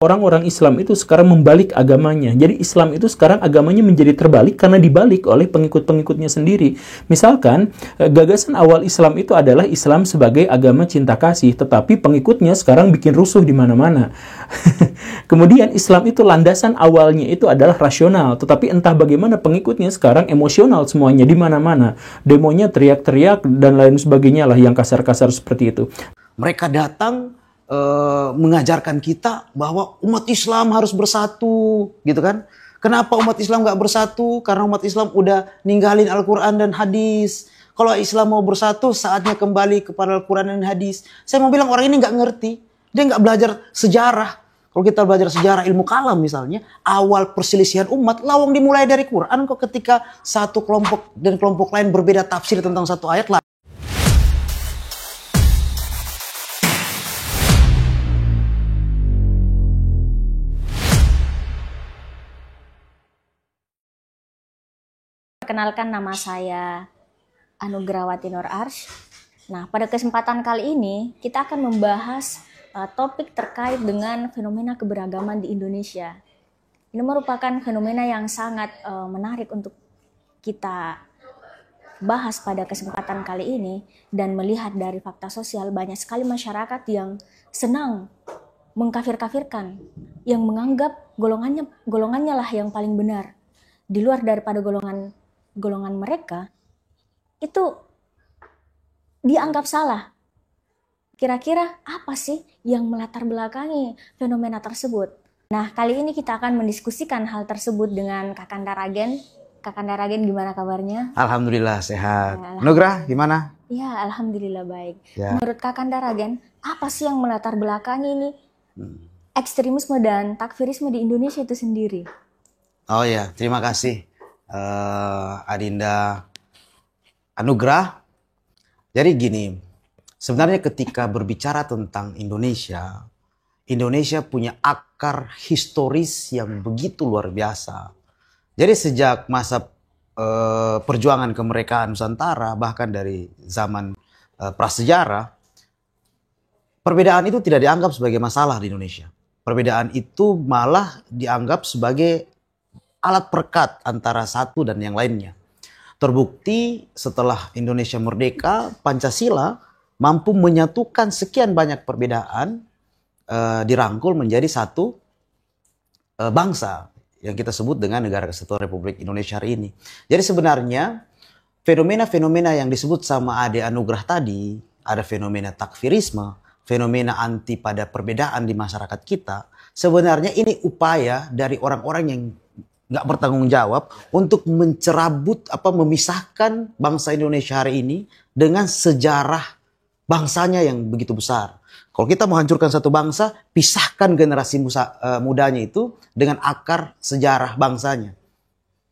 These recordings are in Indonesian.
Orang-orang Islam itu sekarang membalik agamanya. Jadi Islam itu sekarang agamanya menjadi terbalik karena dibalik oleh pengikut-pengikutnya sendiri. Misalkan, gagasan awal Islam itu adalah Islam sebagai agama cinta kasih, tetapi pengikutnya sekarang bikin rusuh di mana-mana. Kemudian Islam itu landasan awalnya itu adalah rasional, tetapi entah bagaimana pengikutnya sekarang emosional semuanya di mana-mana. Demonya teriak-teriak dan lain sebagainya lah yang kasar-kasar seperti itu. Mereka datang mengajarkan kita bahwa umat Islam harus bersatu, gitu kan? Kenapa umat Islam nggak bersatu? Karena umat Islam udah ninggalin Al-Quran dan hadis. Kalau Islam mau bersatu, saatnya kembali kepada Al-Quran dan hadis. Saya mau bilang orang ini nggak ngerti. Dia nggak belajar sejarah. Kalau kita belajar sejarah ilmu kalam misalnya, awal perselisihan umat lawang dimulai dari Quran kok, ketika satu kelompok dan kelompok lain berbeda tafsir tentang satu ayat. Perkenalkan, nama saya Anugrawati Nur Arsh. Nah, pada kesempatan kali ini kita akan membahas topik terkait dengan fenomena keberagaman di Indonesia. Ini merupakan fenomena yang sangat menarik untuk kita bahas pada kesempatan kali ini, dan melihat dari fakta sosial banyak sekali masyarakat yang senang mengkafir-kafirkan, yang menganggap golongannya lah yang paling benar. Di luar daripada golongan mereka itu dianggap salah. Kira-kira apa sih yang melatar belakangi fenomena tersebut? Nah, kali ini kita akan mendiskusikan hal tersebut dengan Kakanda Ragen. Kakanda Ragen, gimana kabarnya? Alhamdulillah sehat. Ya, Nugrah gimana? Ya, alhamdulillah baik. Ya. Menurut Kakanda Ragen, apa sih yang melatar belakangi ini ekstremisme dan takfirisme di Indonesia itu sendiri? Oh ya, terima kasih Adinda Anugrah. Jadi gini, sebenarnya ketika berbicara tentang Indonesia punya akar historis yang begitu luar biasa. Jadi sejak masa perjuangan kemerdekaan Nusantara, bahkan dari zaman prasejarah, perbedaan itu tidak dianggap sebagai masalah di Indonesia. Perbedaan itu malah dianggap sebagai alat perekat antara satu dan yang lainnya. Terbukti setelah Indonesia merdeka, Pancasila mampu menyatukan sekian banyak perbedaan, dirangkul menjadi satu bangsa yang kita sebut dengan Negara Kesatuan Republik Indonesia hari ini. Jadi sebenarnya fenomena-fenomena yang disebut sama Ade Anugrah tadi, ada fenomena takfirisme, fenomena anti pada perbedaan di masyarakat kita, sebenarnya ini upaya dari orang-orang yang nggak bertanggung jawab untuk mencerabut memisahkan bangsa Indonesia hari ini dengan sejarah bangsanya yang begitu besar. Kalau kita mau hancurkan satu bangsa, pisahkan generasi mudanya itu dengan akar sejarah bangsanya.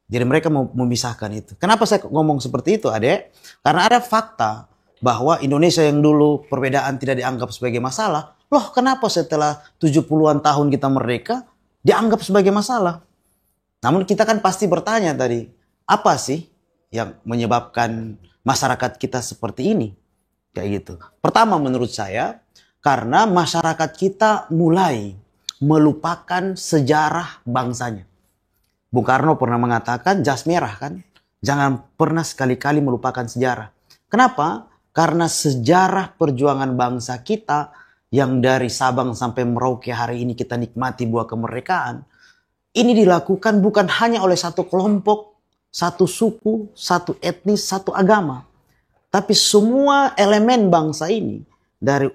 Jadi mereka mau memisahkan itu. Kenapa saya ngomong seperti itu, Adek? Karena ada fakta bahwa Indonesia yang dulu perbedaan tidak dianggap sebagai masalah, loh kenapa setelah 70-an tahun kita merdeka dianggap sebagai masalah? Namun kita kan pasti bertanya tadi, apa sih yang menyebabkan masyarakat kita seperti ini? Kayak gitu. Pertama menurut saya, karena masyarakat kita mulai melupakan sejarah bangsanya. Bung Karno pernah mengatakan, jas merah kan, jangan pernah sekali-kali melupakan sejarah. Kenapa? Karena sejarah perjuangan bangsa kita yang dari Sabang sampai Merauke hari ini kita nikmati buah kemerdekaan, ini dilakukan bukan hanya oleh satu kelompok, satu suku, satu etnis, satu agama. Tapi semua elemen bangsa ini, dari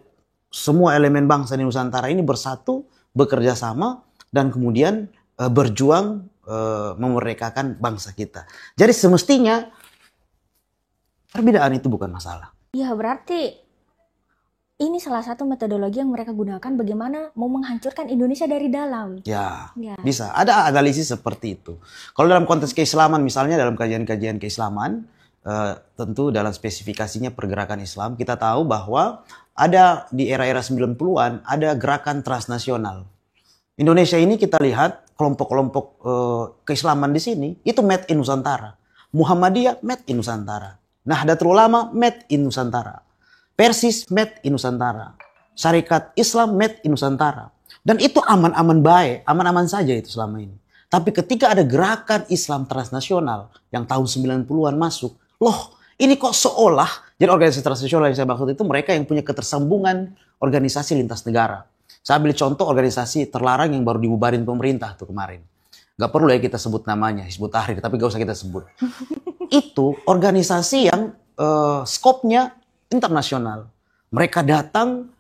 semua elemen bangsa di Nusantara ini bersatu, bekerja sama, dan kemudian berjuang memerdekakan bangsa kita. Jadi semestinya perbedaan itu bukan masalah. Ya, berarti ini salah satu metodologi yang mereka gunakan bagaimana mau menghancurkan Indonesia dari dalam. Ya, bisa. Ada analisis seperti itu. Kalau dalam konteks keislaman, misalnya dalam kajian-kajian keislaman, tentu dalam spesifikasinya pergerakan Islam, kita tahu bahwa ada di era-era 90-an, ada gerakan transnasional. Indonesia ini kita lihat kelompok-kelompok keislaman di sini, itu made in Nusantara. Muhammadiyah made in Nusantara. Nahdlatul Ulama made in Nusantara. Persis made in Nusantara. Syarikat Islam made in Nusantara. Dan itu aman-aman baik, aman-aman saja itu selama ini. Tapi ketika ada gerakan Islam transnasional yang tahun 90-an masuk, loh ini kok seolah, jadi organisasi transnasional yang saya maksud itu mereka yang punya ketersambungan organisasi lintas negara. Saya ambil contoh organisasi terlarang yang baru dibubarin pemerintah tuh kemarin. Gak perlu ya kita sebut namanya, Hizbut Tahrir, tapi gak usah kita sebut. Itu organisasi yang skopnya internasional. Mereka datang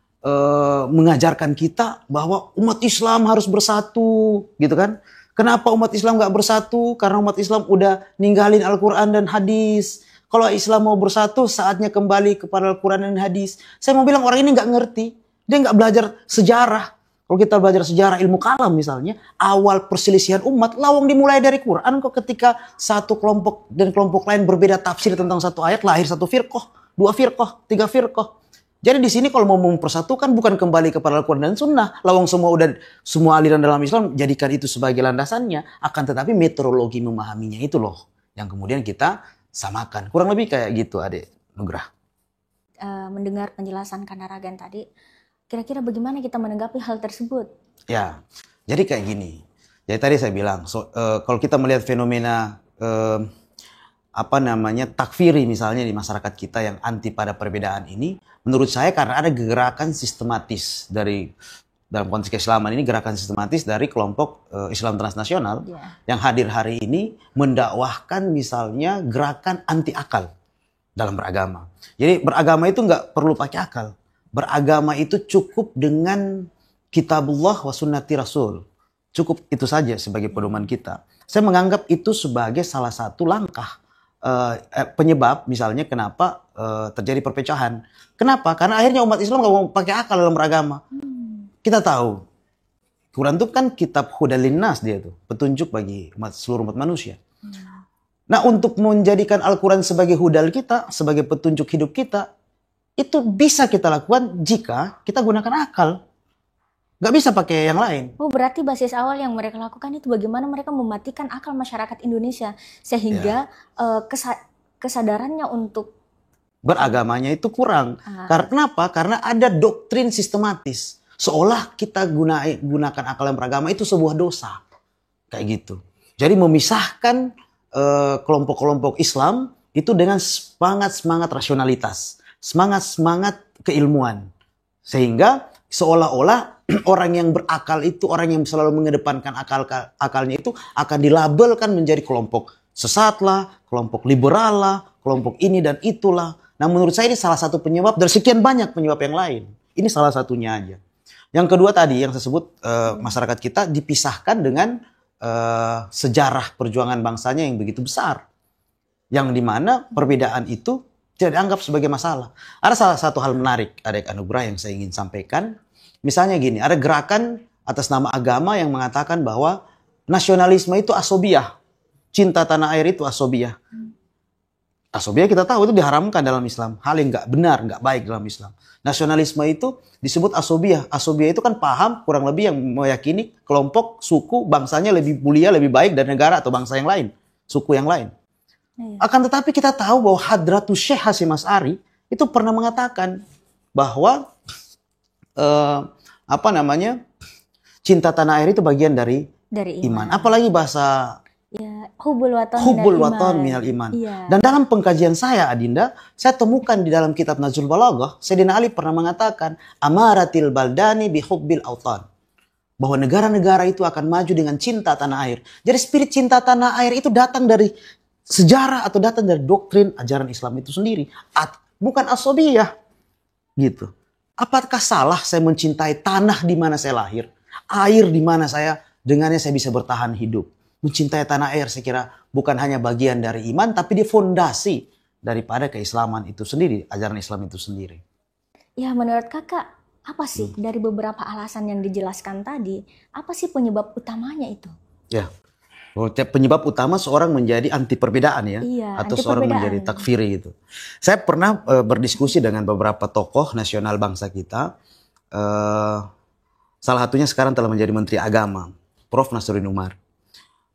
mengajarkan kita bahwa umat Islam harus bersatu, gitu kan? Kenapa umat Islam gak bersatu? Karena umat Islam udah ninggalin Al-Quran dan hadis. Kalau Islam mau bersatu, saatnya kembali kepada Al-Quran dan hadis. Saya mau bilang orang ini gak ngerti. Dia gak belajar sejarah. Kalau kita belajar sejarah ilmu kalam misalnya, awal perselisihan umat lawang dimulai dari Quran kok. Ketika satu kelompok dan kelompok lain berbeda tafsir tentang satu ayat, lahir satu firqah, dua firqah, tiga firqah. Jadi di sini kalau mau mempersatukan bukan kembali kepada Al-Quran dan Sunnah, lawang semua aliran dalam Islam jadikan itu sebagai landasannya, akan tetapi metodologi memahaminya itu loh yang kemudian kita samakan. Kurang lebih kayak gitu, Adik Nugrah. Mendengar penjelasan Kanaragan tadi, kira-kira bagaimana kita menanggapi hal tersebut? Ya, jadi kayak gini. Jadi tadi saya bilang, kalau kita melihat fenomena takfiri misalnya di masyarakat kita yang anti pada perbedaan ini, menurut saya karena ada gerakan sistematis dalam konteks keislaman ini, gerakan sistematis dari kelompok Islam transnasional yang hadir hari ini mendakwahkan misalnya gerakan anti akal dalam beragama. Jadi beragama itu nggak perlu pakai akal. Beragama itu cukup dengan kitabullah wa sunnati rasul. Cukup itu saja sebagai pedoman kita. Saya menganggap itu sebagai salah satu langkah penyebab misalnya kenapa terjadi perpecahan. Kenapa? Karena akhirnya umat Islam nggak mau pakai akal dalam beragama. Kita tahu Quran itu kan kitab hudal linnas, dia tuh petunjuk bagi seluruh umat manusia. Nah, untuk menjadikan Al-Quran sebagai hudal kita, sebagai petunjuk hidup kita, itu bisa kita lakukan jika kita gunakan akal. Gak bisa pakai yang lain. Oh, berarti basis awal yang mereka lakukan itu bagaimana mereka mematikan akal masyarakat Indonesia. Sehingga kesadarannya untuk beragamanya itu kurang. Karena apa? Karena ada doktrin sistematis. Seolah kita gunakan akal yang beragama itu sebuah dosa. Kayak gitu. Jadi memisahkan kelompok-kelompok Islam itu dengan semangat-semangat rasionalitas. Semangat-semangat keilmuan. Sehingga seolah-olah orang yang berakal itu, orang yang selalu mengedepankan akalnya itu akan dilabelkan menjadi kelompok sesat lah, kelompok liberal lah, kelompok ini dan itulah. Nah, menurut saya ini salah satu penyebab dari sekian banyak penyebab yang lain. Ini salah satunya aja. Yang kedua tadi yang saya sebut masyarakat kita dipisahkan dengan sejarah perjuangan bangsanya yang begitu besar. Yang dimana perbedaan itu tidak dianggap sebagai masalah. Ada salah satu hal menarik, Adik Anugrah, yang saya ingin sampaikan. Misalnya gini, ada gerakan atas nama agama yang mengatakan bahwa nasionalisme itu asobiyah. Cinta tanah air itu asobiyah. Asobiyah kita tahu itu diharamkan dalam Islam. Hal yang nggak benar, nggak baik dalam Islam. Nasionalisme itu disebut asobiyah. Asobiyah itu kan paham kurang lebih yang meyakini kelompok, suku, bangsanya lebih mulia, lebih baik dari negara atau bangsa yang lain. Suku yang lain. Akan tetapi kita tahu bahwa Hadratus Syekh Hasyim Asy'ari itu pernah mengatakan bahwa cinta tanah air itu bagian dari iman. Apalagi bahasa hubul waton minal iman. Dan dalam pengkajian saya, Adinda, saya temukan di dalam kitab Nahjul Balaghah, Sayyidina Ali pernah mengatakan amaratil baldani bihubbil autan. Bahwa negara-negara itu akan maju dengan cinta tanah air. Jadi spirit cinta tanah air itu datang dari sejarah atau datang dari doktrin ajaran Islam itu sendiri. Bukan asobiyah. Gitu. Apakah salah saya mencintai tanah di mana saya lahir? Air di mana dengannya saya bisa bertahan hidup. Mencintai tanah air saya kira bukan hanya bagian dari iman, tapi dia fondasi daripada keislaman itu sendiri, ajaran Islam itu sendiri. Ya, menurut kakak, apa sih dari beberapa alasan yang dijelaskan tadi, apa sih penyebab utamanya itu? Ya, penyebab utama seorang menjadi anti perbedaan ya, atau seorang menjadi takfiri gitu. Saya pernah berdiskusi dengan beberapa tokoh nasional bangsa kita. Salah satunya sekarang telah menjadi Menteri Agama, Prof. Nasaruddin Umar.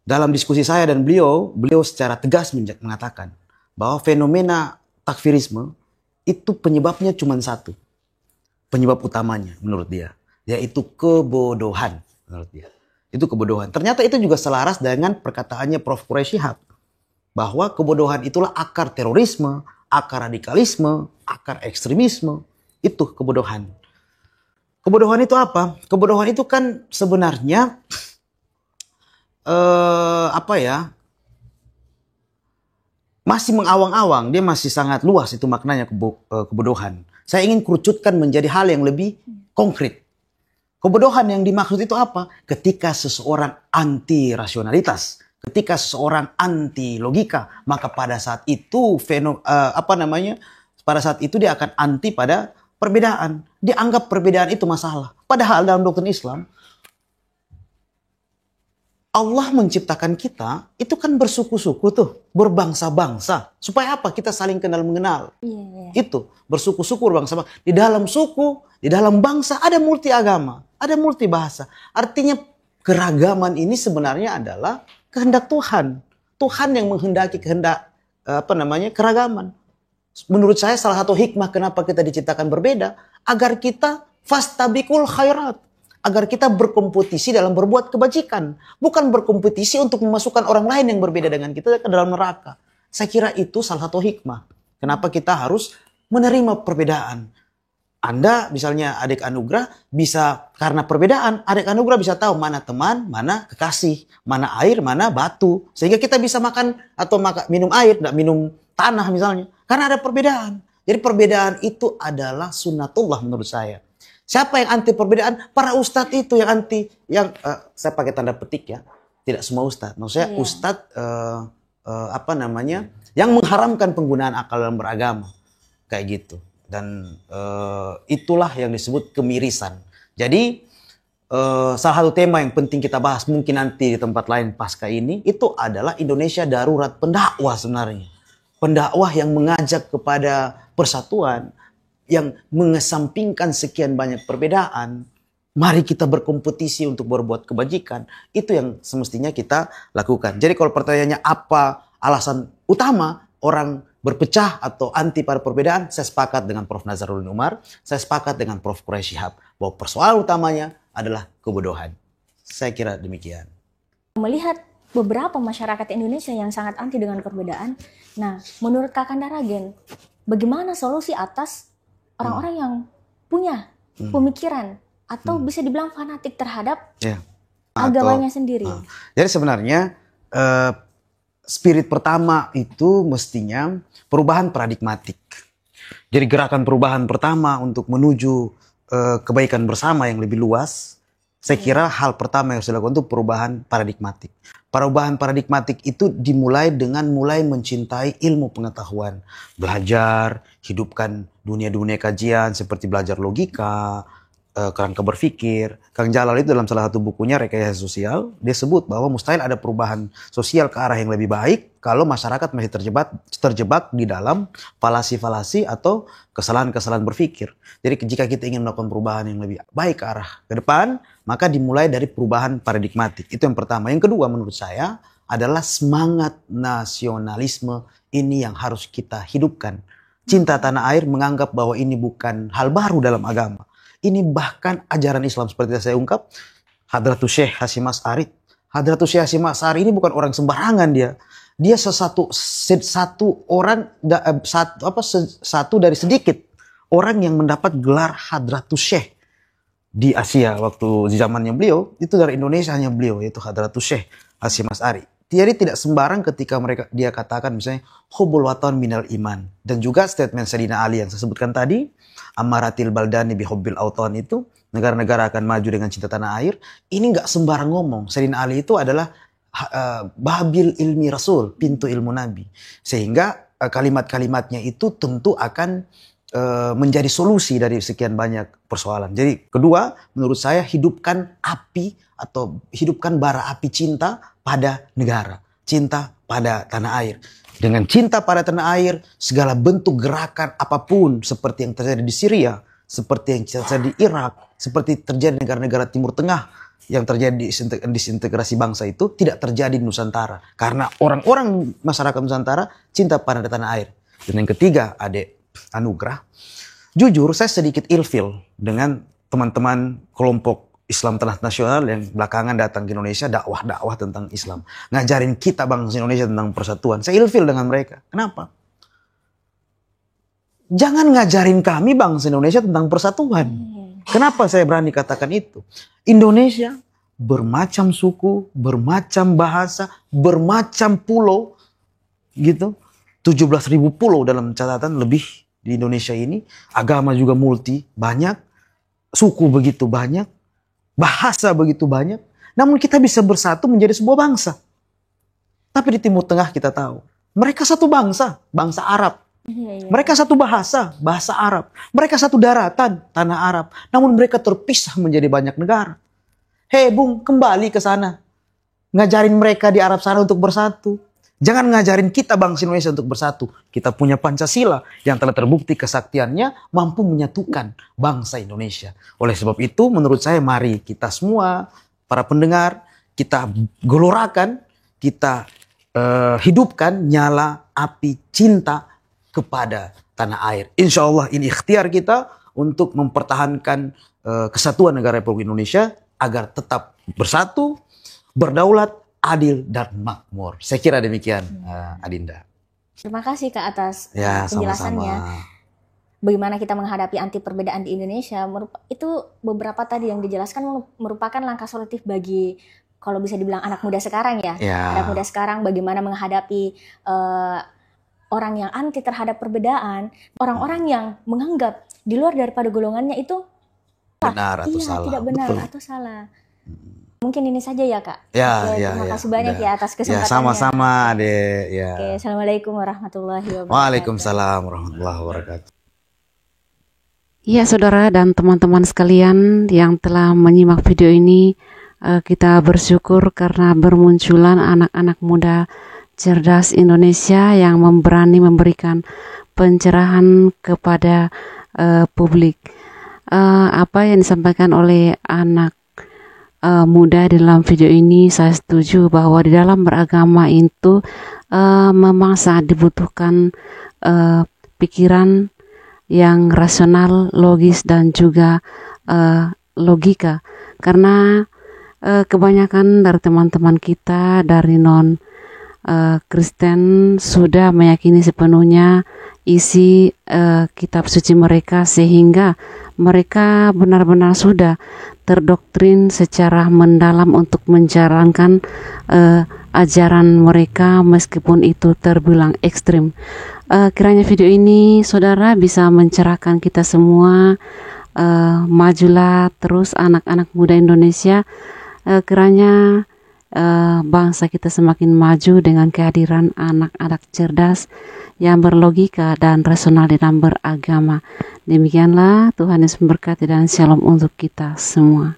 Dalam diskusi saya dan beliau secara tegas mengatakan bahwa fenomena takfirisme itu penyebabnya cuma satu. Penyebab utamanya menurut dia. yaitu kebodohan menurut dia. Itu kebodohan. Ternyata itu juga selaras dengan perkataannya Prof. Quraish Shihab, bahwa kebodohan itulah akar terorisme, akar radikalisme, akar ekstremisme. Itu kebodohan. Kebodohan itu apa? Kebodohan itu kan sebenarnya masih mengawang-awang, dia masih sangat luas itu maknanya kebodohan. Saya ingin kerucutkan menjadi hal yang lebih konkret. Kebodohan yang dimaksud itu apa? Ketika seseorang anti rasionalitas, ketika seseorang anti logika, maka pada saat itu pada saat itu dia akan anti pada perbedaan. Dianggap perbedaan itu masalah. Padahal dalam doktrin Islam, Allah menciptakan kita itu kan bersuku-suku tuh, berbangsa-bangsa. Supaya apa? Kita saling kenal mengenal. Itu bersuku-suku, berbangsa-bangsa. Di dalam suku, di dalam bangsa ada multi agama, ada multi bahasa. Artinya keragaman ini sebenarnya adalah kehendak Tuhan. Tuhan yang menghendaki keragaman. Menurut saya salah satu hikmah kenapa kita diciptakan berbeda, agar kita fastabiqul khairat. Agar kita berkompetisi dalam berbuat kebajikan. Bukan berkompetisi untuk memasukkan orang lain yang berbeda dengan kita ke dalam neraka. Saya kira itu salah satu hikmah. Kenapa kita harus menerima perbedaan. Anda misalnya adik anugerah bisa, karena perbedaan, adik anugerah bisa tahu mana teman, mana kekasih. Mana air, mana batu. Sehingga kita bisa makan atau minum air, tidak minum tanah misalnya. Karena ada perbedaan. Jadi perbedaan itu adalah sunnatullah menurut saya. Siapa yang anti perbedaan? Para ustadz itu yang anti, saya pakai tanda petik ya, tidak semua ustadz. Maksudnya ustadz yang mengharamkan penggunaan akal dalam beragama, kayak gitu. Dan itulah yang disebut kemirisan. Jadi salah satu tema yang penting kita bahas mungkin nanti di tempat lain pasca ini itu adalah Indonesia darurat pendakwah sebenarnya. Pendakwah yang mengajak kepada persatuan, yang mengesampingkan sekian banyak perbedaan. Mari kita berkompetisi untuk berbuat kebajikan. Itu yang semestinya kita lakukan. Jadi kalau pertanyaannya apa alasan utama orang berpecah atau anti pada perbedaan, saya sepakat dengan Prof. Nazaruddin Umar, saya sepakat dengan Prof. Quraish Shihab, bahwa persoalan utamanya adalah kebodohan. Saya kira demikian. Melihat beberapa masyarakat Indonesia yang sangat anti dengan perbedaan, nah menurut Kakanda Ragen, bagaimana solusi atas orang-orang yang punya pemikiran atau bisa dibilang fanatik terhadap agamanya sendiri? Jadi sebenarnya spirit pertama itu mestinya perubahan paradigmatik. Jadi gerakan perubahan pertama untuk menuju kebaikan bersama yang lebih luas, saya kira hal pertama yang harus dilakukan itu perubahan paradigmatik. Perubahan paradigmatik itu dimulai dengan mulai mencintai ilmu pengetahuan. Belajar, hidupkan dunia-dunia kajian seperti belajar logika, kerangka berpikir. Kang Jalal itu dalam salah satu bukunya Rekayasa Sosial, dia sebut bahwa mustahil ada perubahan sosial ke arah yang lebih baik kalau masyarakat masih terjebak di dalam falasi-falasi atau kesalahan-kesalahan berpikir. Jadi jika kita ingin melakukan perubahan yang lebih baik ke arah ke depan, maka dimulai dari perubahan paradigmatik. Itu yang pertama. Yang kedua menurut saya adalah semangat nasionalisme ini yang harus kita hidupkan. Cinta tanah air menganggap bahwa ini bukan hal baru dalam agama. Ini bahkan ajaran Islam seperti yang saya ungkap. Hadratus Syekh Hasyim Asy'ari. Hadratus Syekh Hasyim Asy'ari ini bukan orang sembarangan dia. Dia satu dari sedikit orang yang mendapat gelar Hadratus Syekh di Asia waktu di zamannya beliau. Itu dari Indonesia hanya beliau, yaitu Hadratus Syekh Hasyim Asy'ari. Jadi tidak sembarang ketika dia katakan misalnya hubbul watan minal iman. Dan juga statement Sayyidina Ali yang saya sebutkan tadi, amaratil baldani bihubbil autan, itu negara-negara akan maju dengan cinta tanah air. Ini nggak sembarang ngomong. Sayyidina Ali itu adalah babil ilmi rasul, pintu ilmu nabi. Sehingga kalimat-kalimatnya itu tentu akan menjadi solusi dari sekian banyak persoalan. Jadi kedua, menurut saya hidupkan api atau hidupkan bara api cinta pada negara, cinta pada tanah air. Dengan cinta pada tanah air, segala bentuk gerakan apapun seperti yang terjadi di Syria, seperti yang terjadi di Irak, seperti terjadi di negara-negara Timur Tengah, yang terjadi disintegrasi bangsa itu tidak terjadi di Nusantara. Karena orang-orang masyarakat Nusantara cinta pada tanah air. Dan yang ketiga, adik anugerah, jujur saya sedikit ilfil dengan teman-teman kelompok Islam transnasional yang belakangan datang ke Indonesia, dakwah-dakwah tentang Islam. Ngajarin kita bangsa Indonesia tentang persatuan. Saya ilfil dengan mereka. Kenapa? Jangan ngajarin kami bangsa Indonesia tentang persatuan. Kenapa saya berani katakan itu? Indonesia bermacam suku, bermacam bahasa, bermacam pulau. Gitu. 17.000 pulau dalam catatan lebih di Indonesia ini. Agama juga multi, banyak. Suku begitu banyak. Bahasa begitu banyak, namun kita bisa bersatu menjadi sebuah bangsa. Tapi di Timur Tengah kita tahu, mereka satu bangsa, bangsa Arab. Mereka satu bahasa, bahasa Arab. Mereka satu daratan, tanah Arab. Namun mereka terpisah menjadi banyak negara. Hei Bung, kembali ke sana. Ngajarin mereka di Arab sana untuk bersatu. Jangan ngajarin kita bangsa Indonesia untuk bersatu. Kita punya Pancasila yang telah terbukti kesaktiannya mampu menyatukan bangsa Indonesia. Oleh sebab itu menurut saya mari kita semua, para pendengar, kita gelorakan, kita hidupkan nyala api cinta kepada tanah air. Insya Allah ini ikhtiar kita untuk mempertahankan kesatuan negara Republik Indonesia agar tetap bersatu, berdaulat, adil dan makmur. Saya kira demikian, Adinda. Terima kasih Kak atas Ya, penjelasannya. sama-sama. Bagaimana kita menghadapi anti perbedaan di Indonesia, itu beberapa tadi yang dijelaskan merupakan langkah solutif bagi, kalau bisa dibilang anak muda sekarang ya. Anak muda sekarang bagaimana menghadapi orang yang anti terhadap perbedaan, orang-orang yang menganggap di luar daripada golongannya itu benar atau salah. Tidak benar. Betul. Atau salah. Mungkin ini saja ya Kak. Terima kasih banyak ya atas kesempatannya. Sama-sama deh. Ya. Assalamualaikum warahmatullahi wabarakatuh. Waalaikumsalam warahmatullahi wabarakatuh. Ya saudara dan teman-teman sekalian yang telah menyimak video ini, kita bersyukur karena bermunculan anak-anak muda cerdas Indonesia yang berani memberikan pencerahan kepada publik. Apa yang disampaikan oleh anak muda di dalam video ini, saya setuju bahwa di dalam beragama itu memang sangat dibutuhkan pikiran yang rasional, logis dan juga logika, karena kebanyakan dari teman-teman kita dari non Kristen sudah meyakini sepenuhnya isi kitab suci mereka, sehingga mereka benar-benar sudah terdoktrin secara mendalam untuk menjalankan ajaran mereka meskipun itu terbilang ekstrim. Kiranya video ini saudara bisa mencerahkan kita semua. Majulah terus anak-anak muda Indonesia. Kiranya bangsa kita semakin maju dengan kehadiran anak-anak cerdas yang berlogika dan rasional di dalam beragama. Demikianlah, Tuhan Yesus memberkati dan shalom untuk kita semua.